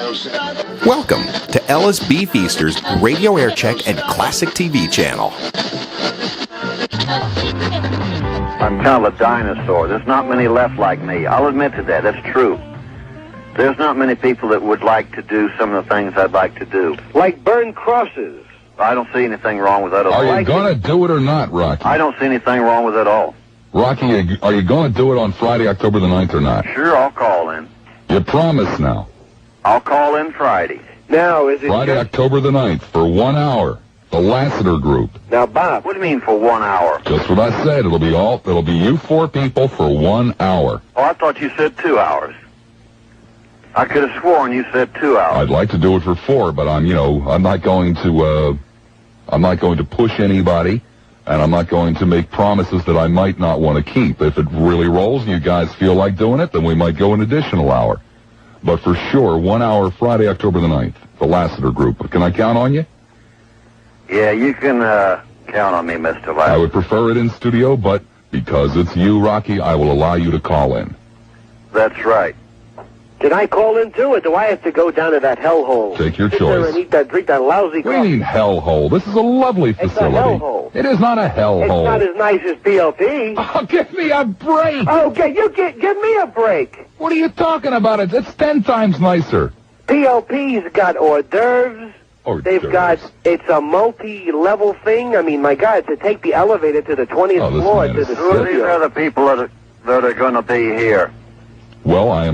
Welcome to LSB Feaster's Radio Air Check and Classic TV channel. I'm kind of a dinosaur. There's not many left like me. I'll admit to that. That's true. There's not many people that would like to do some of the things I'd like to do. Like burn crosses. I don't see anything wrong with that at all. Are you going to do it or not, Rocky? I don't see anything wrong with it at all. Rocky, are you going to do it on Friday, October the 9th or not? Sure, I'll call in. You promise now. I'll call in Friday. Now, is it Friday, October the 9th for 1 hour. The Lassiter group. Now, Bob. What do you mean for 1 hour? Just what I said. It'll be you four people for 1 hour. Oh, I thought you said 2 hours. I could have sworn you said 2 hours. I'd like to do it for 4, but I'm not going to push anybody, and I'm not going to make promises that I might not want to keep. If it really rolls and you guys feel like doing it, then we might go an additional hour. But for sure, 1 hour Friday, October the 9th, the Lassiter group. Can I count on you? Yeah, you can count on me, Mr. Lassiter. I would prefer it in studio, but because it's you, Rocky, I will allow you to call in. That's right. Can I call in too, or do I have to go down to that hellhole? Take your Sit there choice. and drink that lousy What do you mean hellhole? This is a lovely facility. It's a hellhole. It is not a hellhole. It's not as nice as PLP. Oh, give me a break. Okay, give me a break. What are you talking about? It's 10 times nicer. PLP's got hors d'oeuvres. It's a multi-level thing. I mean, my God, to take the elevator to the 20th floor to the These studio. are the people that are going to be here. Well, I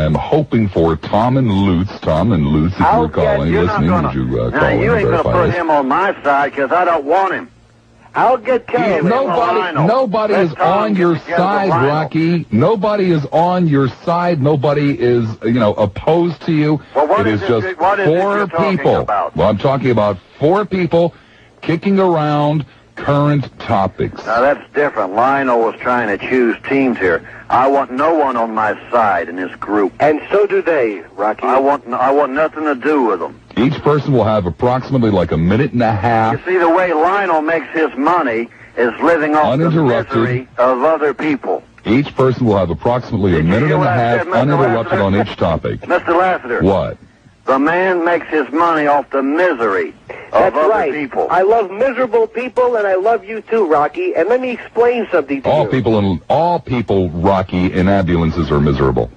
am hoping for Tom and Lutz. Tom and Lutz, if you're calling, listening, would you call now, in you and ain't going to verify put this? him on my side because I don't want him. I'll get Carol. Nobody is on your side, Rocky. Nobody is on your side. Nobody is, opposed to you. Well, what it is is just it, what is four it you're people. about? Well, I'm talking about 4 people kicking around current topics. Now, that's different. Lionel was trying to choose teams here. I want no one on my side in this group. And so do they, Rocky. I want nothing to do with them. Each person will have approximately like a minute and a half. You see, the way Lionel makes his money is living off the misery of other people. Each person will have approximately a minute and a half uninterrupted on each topic. Mr. Lassiter. What? The man makes his money off the misery of other people. I love miserable people, and I love you too, Rocky. And let me explain something to you. All people, Rocky, in ambulances are miserable.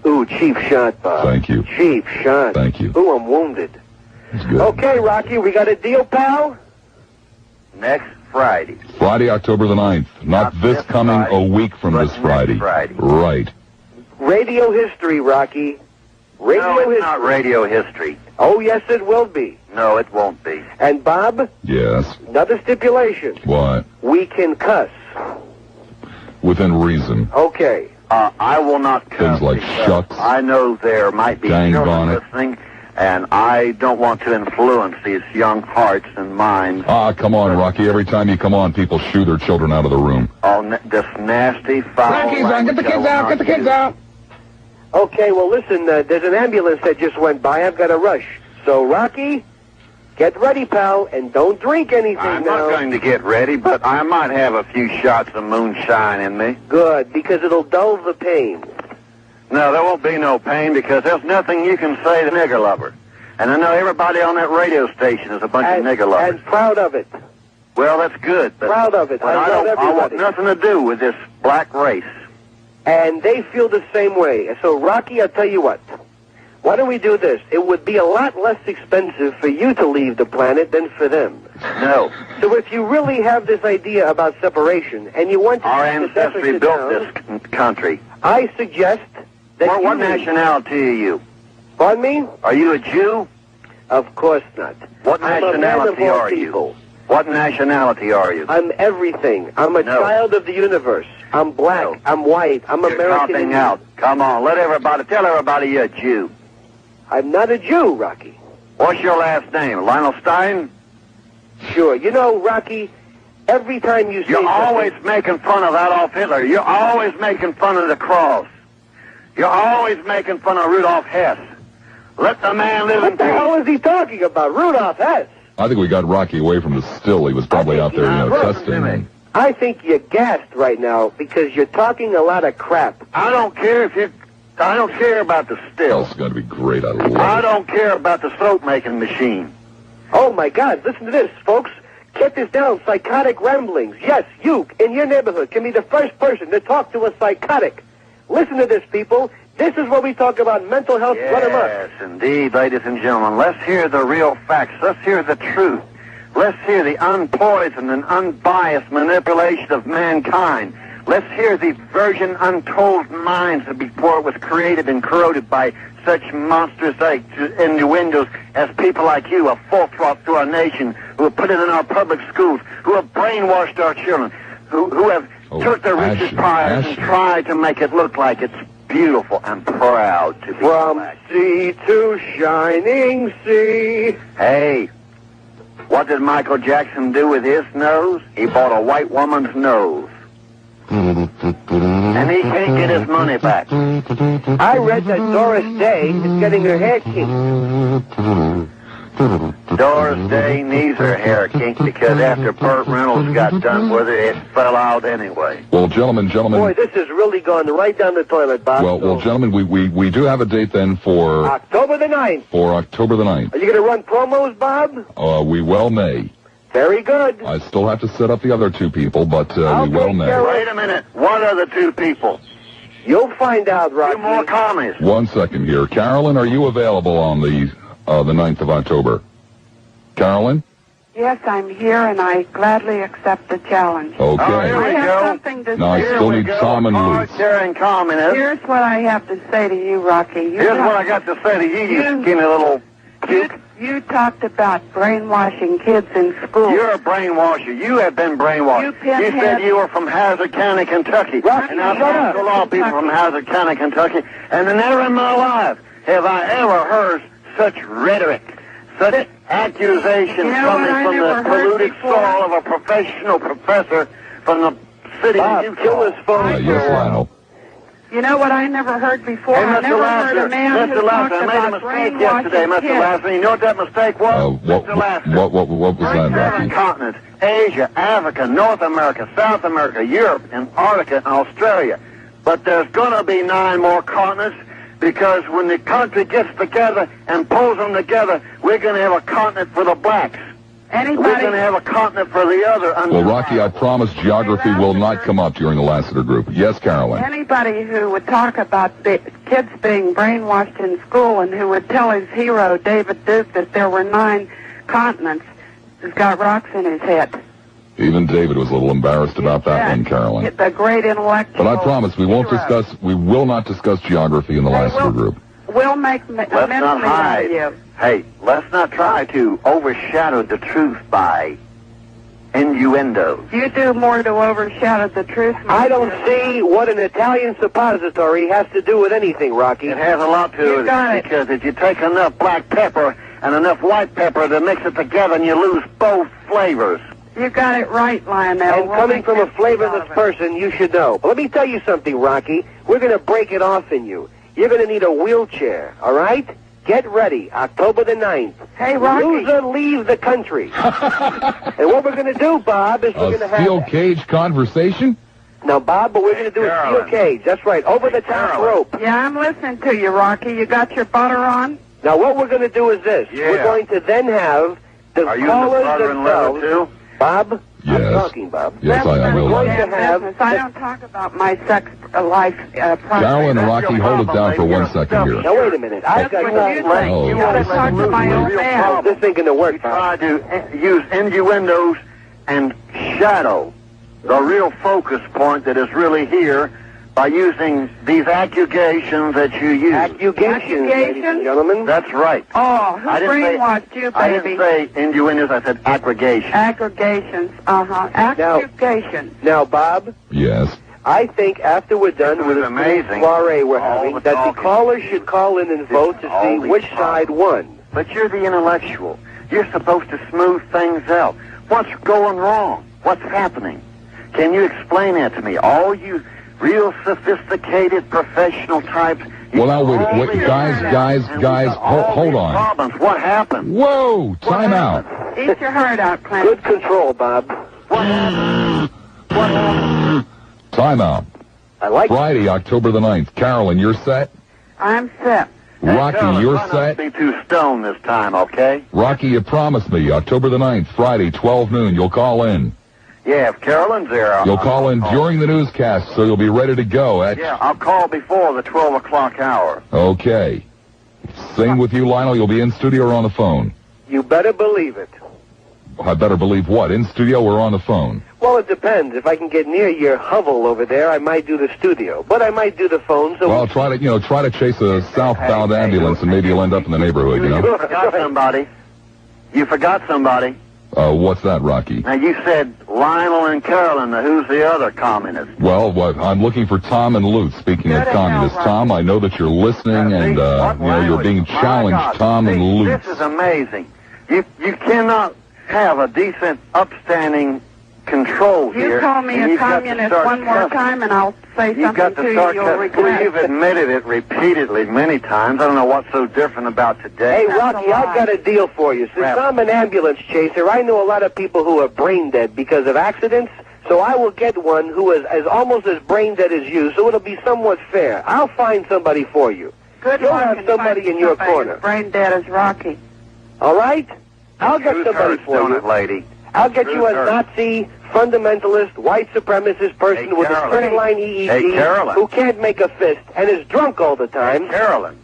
Ooh, cheap shot, Bob. Thank you. Cheap shot. Thank you. Ooh, I'm wounded. That's good. Okay, Rocky, we got a deal, pal? Next Friday. Friday, October the 9th. Not this coming Friday, a week from this Friday. Friday. Right. Radio history, Rocky. No, it's not radio history. Oh, yes, it will be. No, it won't be. And, Bob? Yes. Another stipulation. What? We can cuss. Within reason. Okay. I will not cuss. Things like shucks. I know there might be Dang children bonnet. listening, and I don't want to influence these young hearts and minds. Ah, come on, Rocky. Every time you come on, people shoo their children out of the room. Oh, this nasty, foul language. Get the kids out. Get the kids out. Okay, well, listen, there's an ambulance that just went by. I've got to rush. So, Rocky, get ready, pal, and don't drink anything I'm now. not going to get ready, but I might have a few shots of moonshine in me. Good, because it'll dull the pain. No, there won't be no pain because there's nothing you can say to nigger lover. And I know everybody on that radio station is a bunch of nigger lovers. And proud of it. Well, that's good. But, Proud of it. But I love I want everybody. nothing to do with this black race. And they feel the same way. So, Rocky, I'll tell you what. Why don't we do this? It would be a lot less expensive for you to leave the planet than for them. No. So if you really have this idea about separation and you want to Our keep the ancestry deficit built down, this country. I suggest that What nationality are you? Pardon me? Are you a Jew? Of course not. What I'm a man nationality of all are people. you? What nationality are you? I'm everything. I'm a child of the universe. I'm black. No. I'm white. I'm You're American. dropping Indian. out. Come on, tell everybody you're a Jew. I'm not a Jew, Rocky. What's your last name? Lionel Stein? Sure. You know, Rocky, every time you say You're something, always making fun of Adolf Hitler. You're always making fun of the cross. You're always making fun of Rudolf Hess. Let the man live in what the hell peace. is he talking about? Rudolph Hess. I think we got Rocky away from the still. He was probably out there, testing. I think you're gassed right now because you're talking a lot of crap. I don't care if you're I don't care about the still. That's going to be great. I love I it. don't care about the soap-making machine. Oh, my God. Listen to this, folks. Get this down. Psychotic ramblings. Yes, you, in your neighborhood, can be the first person to talk to a psychotic. Listen to this, people. This is where we talk about mental health run amok. Yes, indeed, ladies and gentlemen. Let's hear the real facts. Let's hear the truth. Let's hear the unpoisoned and unbiased manipulation of mankind. Let's hear the virgin, untold minds that before it was created and corroded by such monstrous innuendos as people like you have full-throttled through our nation, who have put it in our public schools, who have brainwashed our children, who have took the richest prize and tried to make it look like it's beautiful and proud to be From black. sea to shining sea. Hey, what did Michael Jackson do with his nose? He bought a white woman's nose. And he can't get his money back. I read that Doris Day is getting her hair kinked. Doris Day needs her hair kinked because after Burt Reynolds got done with it, it fell out anyway. Well, gentlemen. Boy, this has really gone right down the toilet, Bob. Well, gentlemen, we do have a date then for October the 9th. October the 9th. Are you going to run promos, Bob? We well may. Very good. I still have to set up the other two people, but we well may. Wait a minute. What are the two people? You'll find out, Rocky. Two more commies. 1 second here. Carolyn, are you available on the 9th of October? Carolyn? Yes, I'm here, and I gladly accept the challenge. Okay. Oh, here I we have go. something to No, I say. still need Tom and Luke. Sharing communist. Here's what I have to say to you, Rocky. Here's what I got to say to you, you skinny little puke. You talked about brainwashing kids in school. You're a brainwasher. You have been brainwashed. You pinhead. said you were from Hazard County, Kentucky. Rocky, and I've shut talked to a lot of people from Hazard County, Kentucky, and never in my life have I ever heard such rhetoric, such accusations coming from the polluted soul of a professional professor from the city Bob, of kill Utah. his phone. Yes, Lionel. You know what I never heard before? Hey, I Mr. never heard a man Mr. who talked Lassiter, I made a about mistake yesterday, brainwashing Mr. kids. Lassiter. You know what that mistake was? Mr. Lassiter. What was that, Seven Rocky? continents: Asia, Africa, North America, South America, Europe, Antarctica, and Australia. But there's going to be 9 more continents because when the country gets together and pulls them together, we're going to have a continent for the blacks. We're going to have a continent for the other. Well, Rocky, I promise geography will not come up during the Lassiter group. Yes, Carolyn. Anybody who would talk about kids being brainwashed in school and who would tell his hero, David Duke, that there were 9 continents has got rocks in his head. Even David was a little embarrassed about that one, Carolyn. The great intellectual. But I promise we will not discuss geography in the Lassiter group. We'll make a Let's not mincemeat out of hide. you. Hey, let's not try to overshadow the truth by innuendos. You do more to overshadow the truth. I don't see what an Italian suppository has to do with anything, Rocky. It has a lot to do with it because if you take enough black pepper and enough white pepper to mix it together, and you lose both flavors. You got it right, Lionel. And coming from a flavorless person, you should know. But let me tell you something, Rocky. We're going to break it off in you. You're going to need a wheelchair, all right? Get ready, October the 9th. Hey, Rocky. Loser, leave the country. And what we're going to do, Bob, is we're going to A steel have... cage conversation? Now, Bob, but we're going to do a steel cage. That's right, over the top rope. Yeah, I'm listening to you, Rocky. You got your butter on? Now, what we're going to do is this. Yeah. We're going to then have the Are you the callers brother and leather themselves. too? Bob? Yes. I'm talking, Bob. Yes, I know. going Lionel. to have... Business. I don't talk about my sex life Carolyn and Rocky, hold it down for 1 second here. Now, wait a minute. I've got... Oh. You got to talk to my old man. This ain't going to work, We Bob. try to use innuendos and shadow the real focus point that is really here by using these accusations that you use. Accusations, ladies and gentlemen. That's right. Oh, who I didn't brainwashed you, I baby? didn't say innuendos, I said aggregation. Aggregations, Aggregations. Now, Bob, Yes. I think after we're done This with was this amazing. soiree we're All having, the that the talking. callers should call in and vote to all see these which problems. side won. But you're the intellectual. You're supposed to smooth things out. What's going wrong? What's happening? Can you explain that to me? All you real sophisticated professional types. Well, now, wait, guys, hold on. Problems. What happened? Whoa, time out. Eat your heart out, Clint. Good control, Bob. What happened? What happened? Time out. I like Friday, October the 9th. Carolyn, you're set? I'm set. Rocky, Carolyn, you're try not set? to be too stoned this time, okay? Rocky, you promised me, October the 9th, Friday, 12 noon, you'll call in. Yeah, if Carolyn's there, You'll call in during the newscast, so you'll be ready to go at... Yeah, I'll call before the 12 o'clock hour. Okay. Same with you, Lionel. You'll be in studio or on the phone? You better believe it. I better believe what? In studio or on the phone? Well, it depends. If I can get near your hovel over there, I might do the studio. But I might do the phone, so... Well, try to chase a southbound ambulance, and maybe you'll end up in the neighborhood, you know? You forgot somebody. You forgot somebody. What's that, Rocky? Now, you said Lionel and Carolyn. Now, who's the other communist? Well, I'm looking for Tom and Lutz. Speaking of Good communists, hell, Tom, I know that you're listening, and you're being challenged, Tom and Lutz. This is amazing. You cannot have a decent, upstanding control here. You call me and a you've got to communist start one more cussing. time, and I'll say You've got something to to start you you'll cussing. regret. You've admitted it repeatedly many times. I don't know what's so different about today. Hey, That's Rocky, a lie. I've got a deal for you. Since Crap. I'm an ambulance chaser, I know a lot of people who are brain dead because of accidents, so I will get one who is as almost as brain dead as you, so it'll be somewhat fair. I'll find somebody for you. Good You'll luck have in somebody finding in your somebody corner. who's brain dead as Rocky. All right? I'll get Truth somebody hurts, for don't you. it, lady? I'll get you Truth a hurts. Nazi, fundamentalist, white supremacist person Hey, with a Carolyn. straight line EEG Hey, Carolyn. who can't make a fist and is drunk all the time. Carolyn.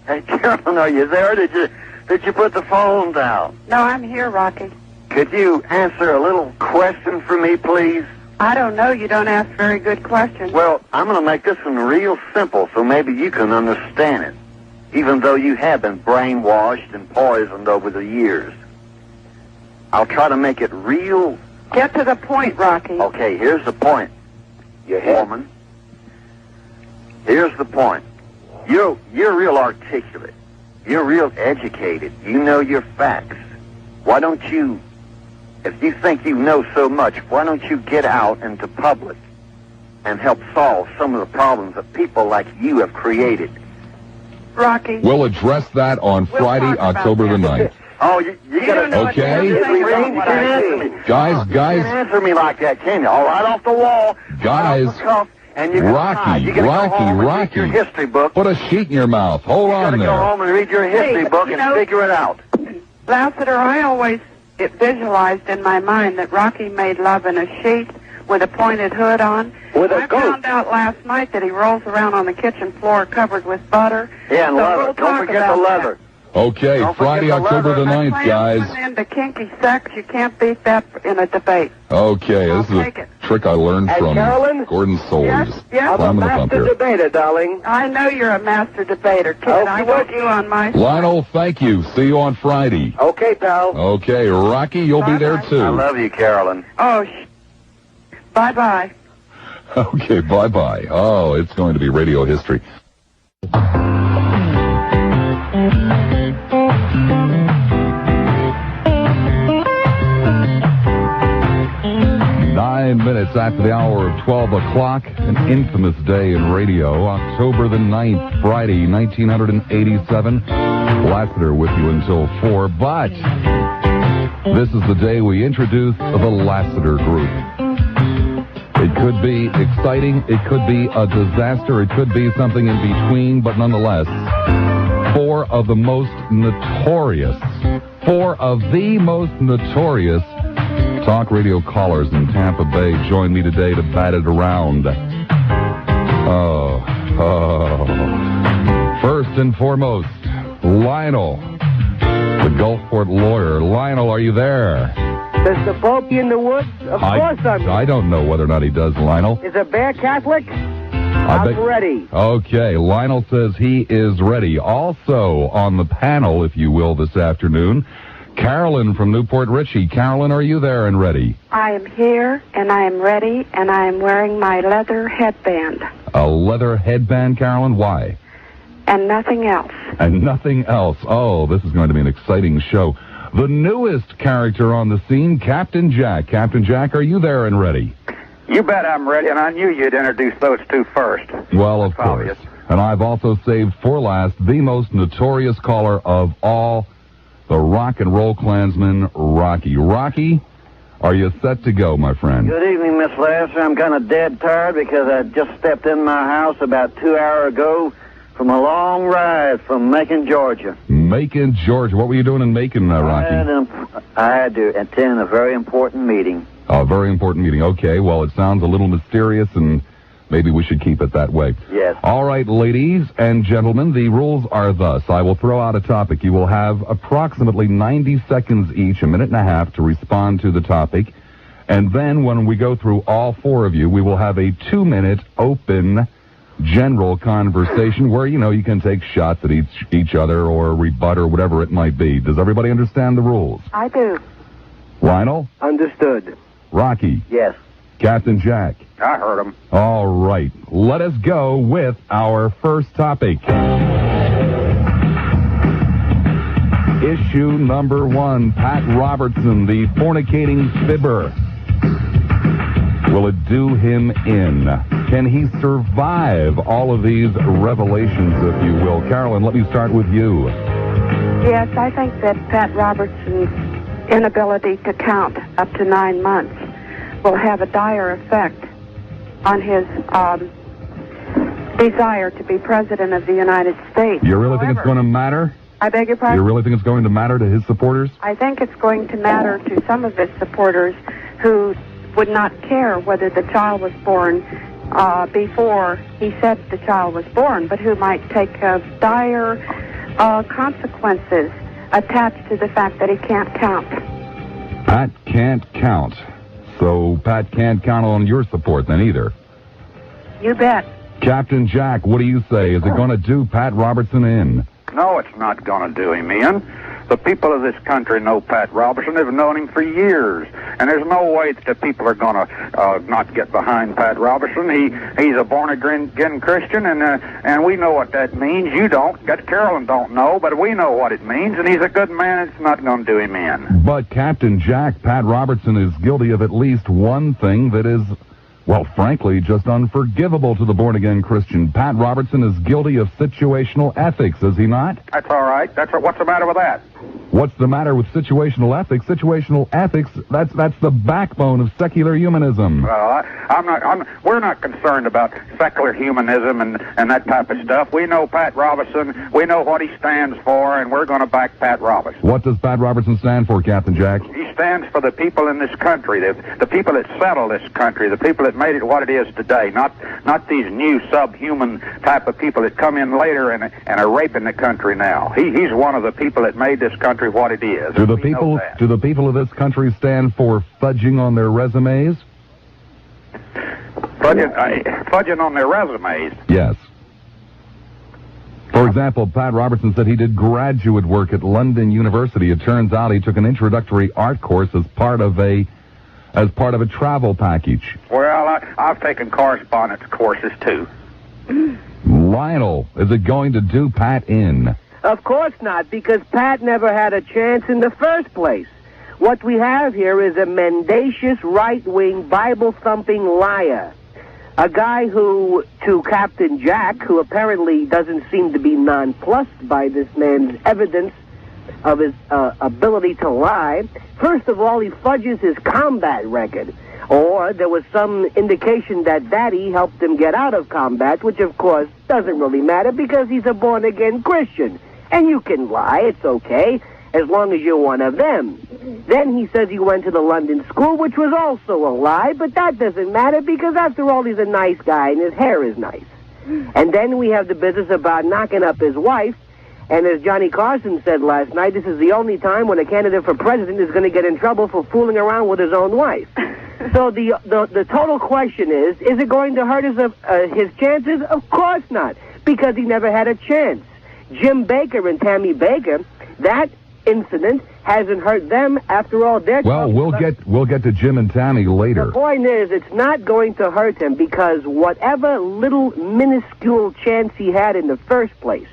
Hey, Carolyn, are you there? Did you put the phone down? No, I'm here, Rocky. Could you answer a little question for me, please? I don't know. You don't ask very good questions. Well, I'm going to make this one real simple so maybe you can understand it, even though you have been brainwashed and poisoned over the years. I'll try to make it real. Get to the point, Rocky. Okay, here's the point, Your head. woman. Here's the point. You're real articulate. You're real educated. You know your facts. Why don't you, if you think you know so much, why don't you get out into public and help solve some of the problems that people like you have created? Rocky. We'll address that on We'll Friday, talk about October the that. 9th. Oh, you You got don't know what Okay. you're saying about You what can't I answer do. me. Guys, You can't answer me like that, can you? All right off the wall. Guys. right off the cuff, and you gotta hide. You gotta go home and read your history book. Put a sheet in your mouth. Hold You on gotta go there. home and read your history Hey, book you and know- figure it out. Lassiter, I always visualized in my mind that Rocky made love in a sheet with a pointed hood on. With a I goat. found out last night that he rolls around on the kitchen floor covered with butter. Yeah, and So leather. we'll Don't talk forget about the that. leather. Okay, Don't Friday, forget the October leather. the My 9th, plans guys. went into kinky sex. You can't beat that in a debate. Okay, I'll this is take it. a trick I learned And from Carolyn? Gordon Solers. Yes, I'm a I'm the pump master here. debater, darling. I know you're a master debater, kid. I want you on my side. Lionel, thank you. See you on Friday. Okay, pal. Okay, Rocky, you'll be there Bye-bye. too. I love you, Carolyn. Oh, bye-bye. Okay, bye-bye. Oh, it's going to be radio history. 9 minutes after the hour of 12 o'clock, an infamous day in radio, October the 9th, Friday, 1987. Lassiter with you until 4, but this is the day we introduce the Lassiter Group. It could be exciting, it could be a disaster, it could be something in between, but nonetheless, four of the most notorious talk radio callers in Tampa Bay join me today to bat it around. First and foremost, Lionel, the Gulfport lawyer. Lionel, are you there? Does the Pope in the woods? Of course I'm here. I don't know whether or not he does, Lionel. Is a bear Catholic? I'm ready. Okay, Lionel says he is ready. Also on the panel, if you will, this afternoon, Carolyn from Newport Richey. Carolyn, are you there and ready? I am here, and I am ready, and I am wearing my leather headband. A leather headband, Carolyn? Why? And nothing else. And nothing else. Oh, this is going to be an exciting show. The newest character on the scene, Captain Jack. Captain Jack, are you there and ready? You bet I'm ready, and I knew you'd introduce those two first. Well, of That's obvious. course. And I've also saved for last the most notorious caller of all, the rock and roll Klansman, Rocky. Rocky, are you set to go, my friend? Good evening, Miss Lassiter. I'm kind of dead tired because I just stepped in my house about 2 hours ago from a long ride from Macon, Georgia. Macon, Georgia. What were you doing in Macon, Rocky? I had to attend a very important meeting. A very important meeting. Okay, well, it sounds a little mysterious, and maybe we should keep it that way. Yes. All right, ladies and gentlemen, the rules are thus. I will throw out a topic. You will have approximately 90 seconds each, a minute and a half, to respond to the topic. And then when we go through all four of you, we will have a 2-minute open general conversation where, you can take shots at each other or rebut or whatever it might be. Does everybody understand the rules? I do. Lionel? Understood. Rocky? Yes. Captain Jack? I heard him. All right. Let us go with our first topic. Issue number 1, Pat Robertson, the fornicating fibber. Will it do him in? Can he survive all of these revelations, if you will? Carolyn, let me start with you. Yes, I think that Pat Robertson's inability to count up to 9 months will have a dire effect on his desire to be president of the United States. You really think it's going to matter? I beg your pardon? You really think it's going to matter to his supporters? I think it's going to matter to some of his supporters who would not care whether the child was born before he said the child was born, but who might take dire consequences attached to the fact that he can't count. Pat can't count. So Pat can't count on your support then either. You bet. Captain Jack, what do you say? Is it going to do Pat Robertson in? No, it's not going to do him in. The people of this country know Pat Robertson. They've known him for years. And there's no way that the people are going to not get behind Pat Robertson. He's a born-again Christian, and we know what that means. You don't. Carolyn don't know, but we know what it means. And he's a good man. It's not going to do him in. But, Captain Jack, Pat Robertson is guilty of at least one thing that is, well, frankly, just unforgivable to the born-again Christian. Pat Robertson is guilty of situational ethics, is he not? That's all right. What's the matter with that? What's the matter with situational ethics? Situational ethics, that's the backbone of secular humanism. Well, we're not concerned about secular humanism and that type of stuff. We know Pat Robertson. We know what he stands for, and we're going to back Pat Robertson. What does Pat Robertson stand for, Captain Jack? He stands for the people in this country, the people that settle this country, the people that made it what it is today, not these new subhuman type of people that come in later and are raping the country now. He's one of the people that made this country what it is. Do the people of this country stand for fudging on their resumes? Fudging on their resumes? Yes. For example, Pat Robertson said he did graduate work at London University. It turns out he took an introductory art course as part of a travel package. Well, I've taken correspondence courses too. Lionel, is it going to do Pat in? Of course not, because Pat never had a chance in the first place. What we have here is a mendacious, right-wing, Bible-thumping liar. A guy who, to Captain Jack, who apparently doesn't seem to be nonplussed by this man's evidence of his ability to lie. First of all, he fudges his combat record. Or there was some indication that Daddy helped him get out of combat, which, of course, doesn't really matter because he's a born-again Christian. And you can lie, it's okay, as long as you're one of them. Then he says he went to the London school, which was also a lie, but that doesn't matter because, after all, he's a nice guy and his hair is nice. And then we have the business about knocking up his wife, and as Johnny Carson said last night, this is the only time when a candidate for president is going to get in trouble for fooling around with his own wife. So the total question is it going to hurt his chances? Of course not, because he never had a chance. Jim Baker and Tammy Baker, that incident hasn't hurt them. After all, well, we'll get to Jim and Tammy later. The point is, it's not going to hurt him because whatever little minuscule chance he had in the first place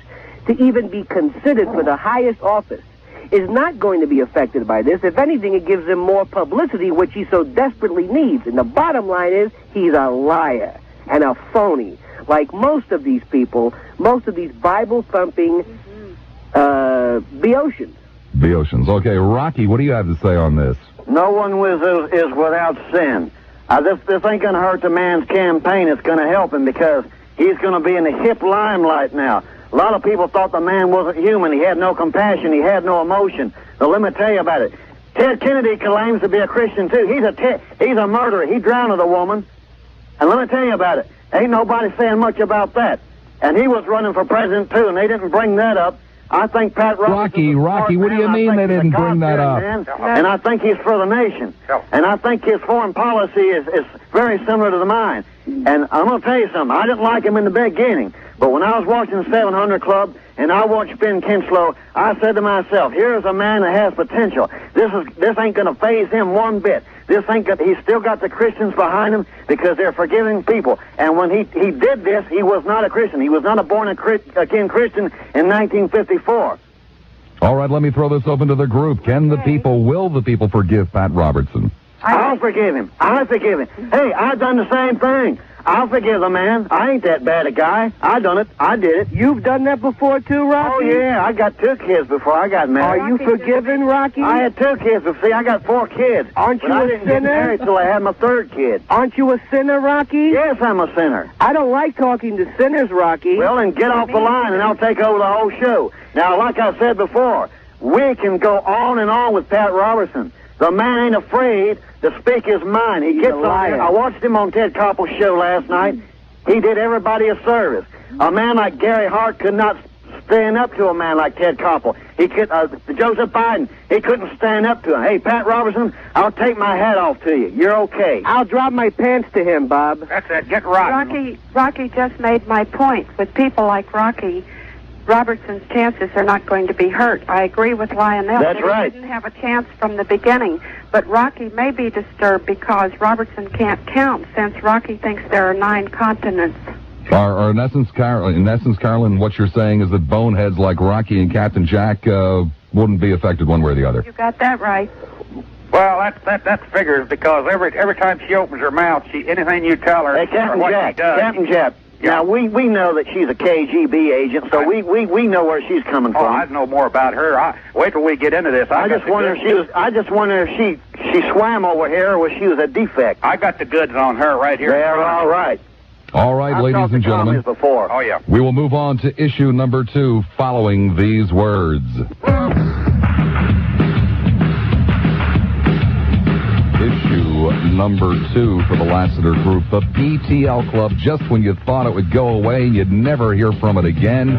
to even be considered for the highest office is not going to be affected by this. If anything, it gives him more publicity, which he so desperately needs. And the bottom line is, he's a liar and a phony. Like most of these people, most of these Bible-thumping Boeotians. Boeotians. Okay, Rocky, what do you have to say on this? No one is without sin. This ain't going to hurt the man's campaign. It's going to help him because he's going to be in the hip limelight now. A lot of people thought the man wasn't human. He had no compassion. He had no emotion. So let me tell you about it. Ted Kennedy claims to be a Christian, too. He's a murderer. He drowned a woman. And let me tell you about it. Ain't nobody saying much about that. And he was running for president, too, and they didn't bring that up. I think Pat Robertson... Rocky, what do you mean they didn't bring that up? And I think he's for the nation. And I think his foreign policy is very similar to mine. And I'm going to tell you something. I didn't like him in the beginning. But when I was watching the 700 Club and I watched Ben Kinslow, I said to myself, here's a man that has potential. This ain't going to faze him one bit. He's still got the Christians behind him because they're forgiving people. And when he did this, he was not a Christian. He was not a born-again Christian in 1954. All right, let me throw this open to the group. Will the people forgive Pat Robertson? I'll forgive him. I forgive him. Hey, I've done the same thing. I'll forgive the man. I ain't that bad a guy. I done it. I did it. You've done that before, too, Rocky? Oh, yeah. I got 2 kids before I got married. Are you forgiven, Rocky? I had 2 kids. But see, I got 4 kids. Aren't you I a didn't sinner? get married till I had my 3rd kid. Aren't you a sinner, Rocky? Yes, I'm a sinner. I don't like talking to sinners, Rocky. Well, then get off the line and I'll take over the whole show. Now, like I said before, we can go on and on with Pat Robertson. The man ain't afraid to speak his mind. He gets on there. I watched him on Ted Koppel's show last night. He did everybody a service. A man like Gary Hart could not stand up to a man like Ted Koppel. He could, Joseph Biden, he couldn't stand up to him. Hey, Pat Robertson, I'll take my hat off to you. You're okay. I'll drop my pants to him, Bob. That's it. Get rotten. Rocky just made my point. With people like Rocky, Robertson's chances are not going to be hurt. I agree with Lionel. That's right. He didn't have a chance from the beginning. But Rocky may be disturbed because Robertson can't count, since Rocky thinks there are 9 continents. In essence, Carolyn, what you're saying is that boneheads like Rocky and Captain Jack wouldn't be affected one way or the other. You got that right. Well, that figures, because every time she opens her mouth, anything you tell her, Hey, Captain what Jack, she does. Captain Jack. Yeah. Now, we know that she's a KGB agent, so we know where she's coming from. I know more about her. Wait till we get into this. I just wonder if she swam over here or was she was a defect. I got the goods on her right here. Yeah, all right. All right, I've ladies talked and to gentlemen. commies before. Oh, yeah. We will move on to issue number 2 following these words. Issue number 2 for the Lassiter Group, the PTL Club. Just when you thought it would go away, you'd never hear from it again.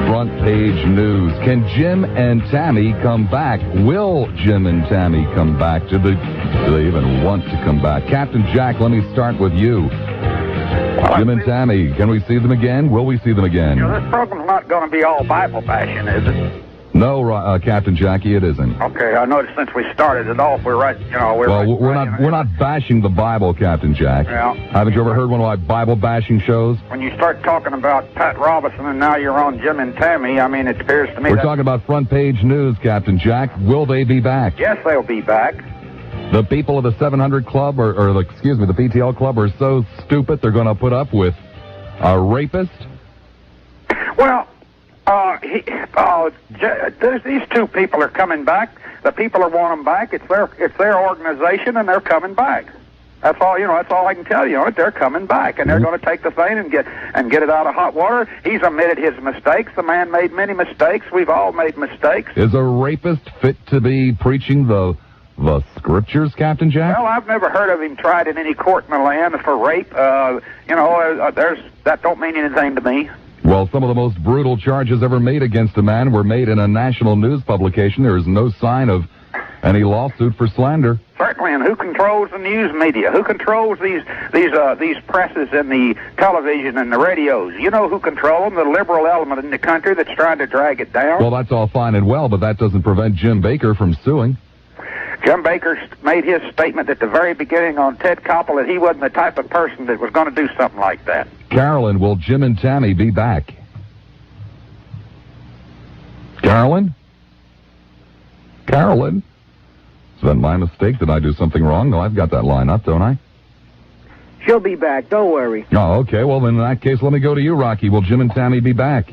Front page news. Can Jim and Tammy come back? Will Jim and Tammy come back? Do they even want to come back? Captain Jack, let me start with you. Jim and Tammy, can we see them again? Will we see them again? This program's not going to be all Bible bashing, is it? No, Captain Jackie, it isn't. Okay, I noticed since we started it off, we're not bashing the Bible, Captain Jack. Yeah. Haven't you ever heard one of my Bible bashing shows? When you start talking about Pat Robertson and now you're on Jim and Tammy, I mean, it appears to me We're talking about front page news, Captain Jack. Will they be back? Yes, they'll be back. The people of the 700 Club, the PTL Club, are so stupid they're going to put up with a rapist? Well, these 2 people are coming back. The people are want them back. It's their organization, and they're coming back. That's all. That's all I can tell you. They're coming back, and they're going to take the thing and get it out of hot water. He's admitted his mistakes. The man made many mistakes. We've all made mistakes. Is a rapist fit to be preaching the scriptures, Captain Jack? Well, I've never heard of him tried in any court in the land for rape. That don't mean anything to me. Well, some of the most brutal charges ever made against a man were made in a national news publication. There is no sign of any lawsuit for slander. Certainly, and who controls the news media? Who controls these presses and the television and the radios? You know who controls them? The liberal element in the country that's trying to drag it down. Well, that's all fine and well, but that doesn't prevent Jim Baker from suing. Jim Baker made his statement at the very beginning on Ted Koppel that he wasn't the type of person that was going to do something like that. Carolyn, will Jim and Tammy be back? Carolyn? Is that my mistake? Did I do something wrong? No, I've got that line up, don't I? She'll be back. Don't worry. Oh, okay. Well, then in that case, let me go to you, Rocky. Will Jim and Tammy be back?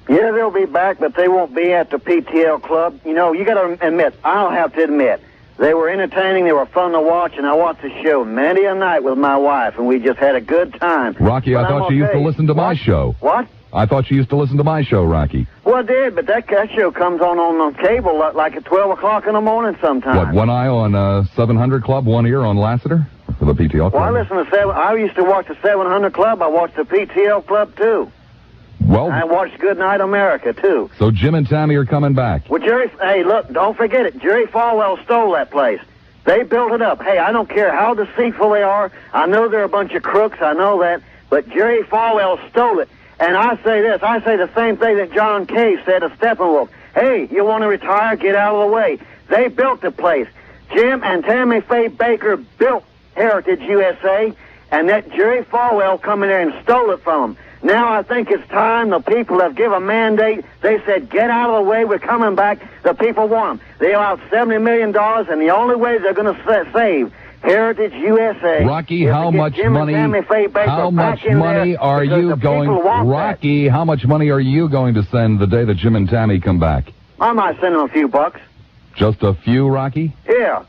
Yeah, they'll be back, but they won't be at the PTL Club. You got to admit, I'll have to admit, they were entertaining, they were fun to watch, and I watched the show many a night with my wife, and we just had a good time. Rocky, I thought you used to listen to my show. What? I thought you used to listen to my show, Rocky. Well, I did, but that show comes on cable like at 12 o'clock in the morning sometimes. What, one eye on 700 Club, one ear on Lassiter? For the PTL Club? Well, I used to watch the 700 Club. I watched the PTL Club, too. Well, I watched Good Night America, too. So Jim and Tammy are coming back. Well, hey, look, don't forget it. Jerry Falwell stole that place. They built it up. Hey, I don't care how deceitful they are. I know they're a bunch of crooks. I know that. But Jerry Falwell stole it. And I say this. I say the same thing that John Kay said to Steppenwolf. Hey, you want to retire? Get out of the way. They built the place. Jim and Tammy Faye Baker built Heritage USA, and that Jerry Falwell come in there and stole it from them. Now I think it's time. The people have given a mandate. They said, get out of the way. We're coming back. The people want them. They allowed $70 million, and the only way they're going to save Heritage USA. Rocky, how much money are you going? Rocky, how much money are you going to send the day that Jim and Tammy come back? I might send them a few bucks. Just a few, Rocky? Yeah.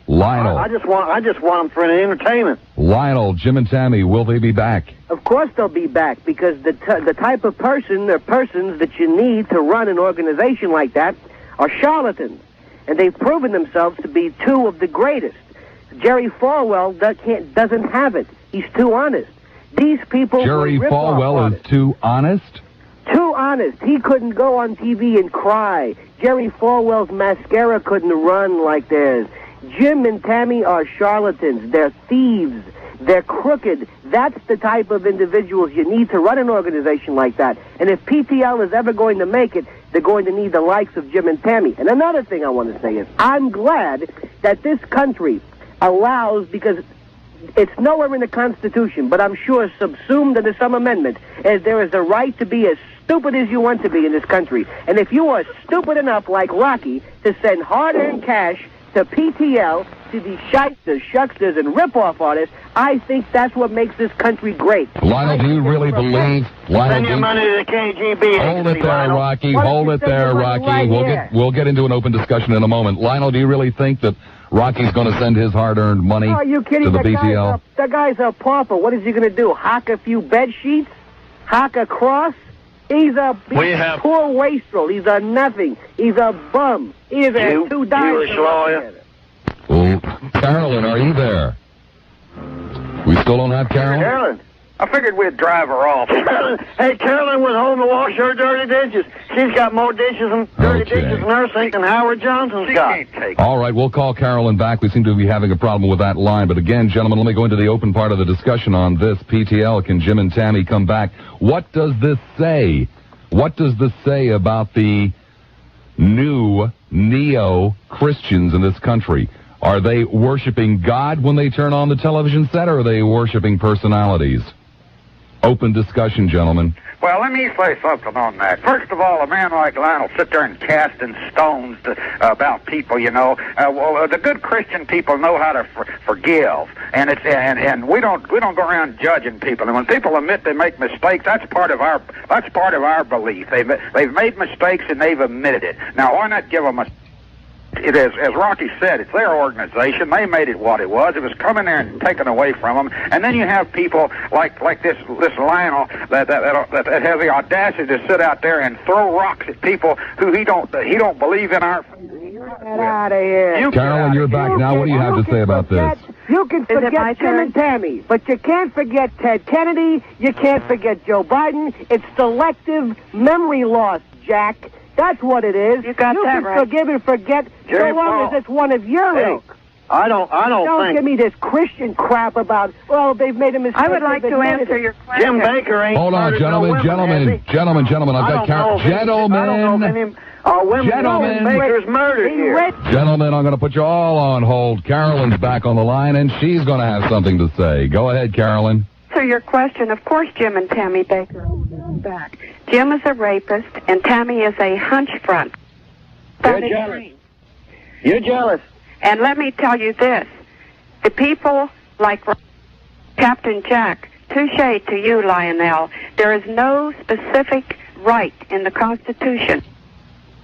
Lionel. I just want them for an entertainment. Lionel, Jim and Tammy, will they be back? Of course they'll be back, because the type of person or persons that you need to run an organization like that are charlatans. And they've proven themselves to be two of the greatest. Jerry Falwell doesn't have it. He's too honest. These people... Jerry Falwell is too honest? Too honest. He couldn't go on TV and cry. Jerry Falwell's mascara couldn't run like theirs. Jim and Tammy are charlatans. They're thieves. They're crooked. That's the type of individuals you need to run an organization like that. And if PTL is ever going to make it, they're going to need the likes of Jim and Tammy. And another thing I want to say is, I'm glad that this country allows, because it's nowhere in the Constitution, but I'm sure subsumed under some amendment, as there is a right to be as stupid as you want to be in this country. And if you are stupid enough, like Rocky, to send hard-earned cash to PTL, to these shysters, shucksters, and rip-off artists, I think that's what makes this country great. Lionel, do you really believe? Send your money to the KGB. Hold it there, Rocky. Hold it there, Rocky. We'll get into an open discussion in a moment. Lionel, do you really think that Rocky's going to send his hard-earned money are you kidding? to the PTL? The guy's a pauper. What is he going to do? Hock a few bed sheets? Hock a cross? He's a poor wastrel. He's a nothing. He's a bum. He has had $2. Jewish lawyer. Oh, Carolyn, are you there? We still don't have Carolyn? Carolyn. I figured we'd drive her off. Hey, Carolyn went home to wash her dirty dishes. She's got more dishes and dirty dishes in her sink than Howard Johnson's got. All right, we'll call Carolyn back. We seem to be having a problem with that line. But again, gentlemen, let me go into the open part of the discussion on this. PTL, can Jim and Tammy come back? What does this say? What does this say about the new neo-Christians in this country? Are they worshiping God when they turn on the television set, or are they worshiping personalities? Open discussion, gentlemen. Well, let me say something on that. First of all, a man like Lionel sit there and casting stones about people, you know. The good Christian people know how to forgive, and we don't go around judging people. And when people admit they make mistakes, that's part of our belief. They've made mistakes and they've admitted it. Now, why not give them a... It is, as Rocky said, it's their organization. They made it what it was. It was coming there and taken away from them. And then you have people like this Lionel that has the audacity to sit out there and throw rocks at people who he don't believe in our. Get out of here. Carolyn, you're back now. What do you have to say about this? You can forget Jim and Tammy, but you can't forget Ted Kennedy. You can't forget Joe Biden. It's selective memory loss, Jack. That's what it is. You got that right. You can forgive and forget so long as it's one of your ilk. I don't Don't think... give me this Christian crap about, well, they've made a mistake. I would like to answer your question. Jim Baker ain't... Hold on, gentlemen. I've got Gentlemen. Gentlemen. Baker's murdered here. Gentlemen, I'm going to put you all on hold. Carolyn's back on the line, and she's going to have something to say. Go ahead, Carolyn. To your question, of course Jim and Tammy Baker are back. Jim is a rapist, and Tammy is a hunch front. You're jealous. You're jealous. And let me tell you this. The people like Captain Jack, touche to you, Lionel, there is no specific right in the Constitution.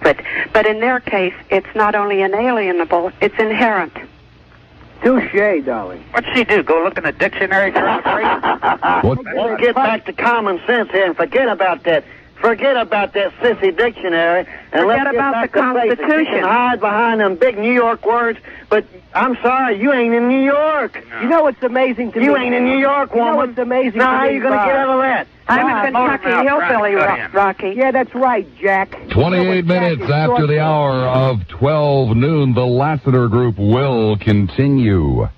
But in their case, it's not only inalienable, it's inherent. Touche, darling. What'd she do? Go look in the dictionary for a phrase? Let's get back to common sense here and forget about that. Forget about that sissy dictionary and let's get about back the to basics. You can hide behind them big New York words, but I'm sorry, you ain't in New York. You know what's amazing to me? You ain't in New York, woman. You know what's amazing now, to me? how are you going to get out of that? I'm a Kentucky hillbilly, Rocky. Yeah, that's right, Jack. 28 minutes after the hour of 12 noon, the Lassiter Group will continue.